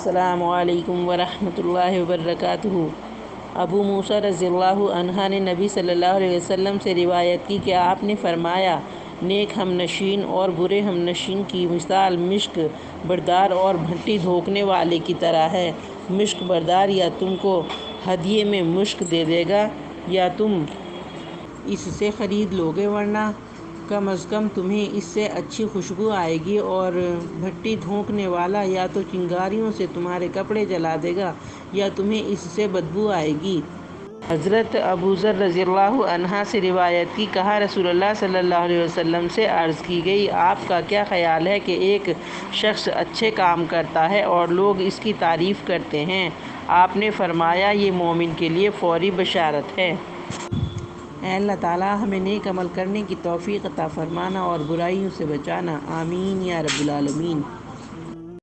السلام علیکم ورحمۃ اللہ وبرکاتہ۔ ابو موسیٰ رضی اللہ عنہ نے نبی صلی اللہ علیہ وسلم سے روایت کی کہ آپ نے فرمایا، نیک ہم نشین اور برے ہم نشین کی مثال مشک بردار اور بھٹی دھوکنے والے کی طرح ہے۔ مشک بردار یا تم کو ہدیے میں مشک دے دے گا یا تم اس سے خرید لو گے، ورنہ کم از کم تمہیں اس سے اچھی خوشبو آئے گی، اور بھٹی دھونکنے والا یا تو چنگاریوں سے تمہارے کپڑے جلا دے گا یا تمہیں اس سے بدبو آئے گی۔ حضرت ابوذر رضی اللہ عنہ سے روایت کی، کہا رسول اللہ صلی اللہ علیہ وسلم سے عرض کی گئی، آپ کا کیا خیال ہے کہ ایک شخص اچھے کام کرتا ہے اور لوگ اس کی تعریف کرتے ہیں؟ آپ نے فرمایا، یہ مومن کے لیے فوری بشارت ہے۔ اے اللہ تعالیٰ، ہمیں نیک عمل کرنے کی توفیق عطا فرمانا اور برائیوں سے بچانا، آمین یا رب العالمین۔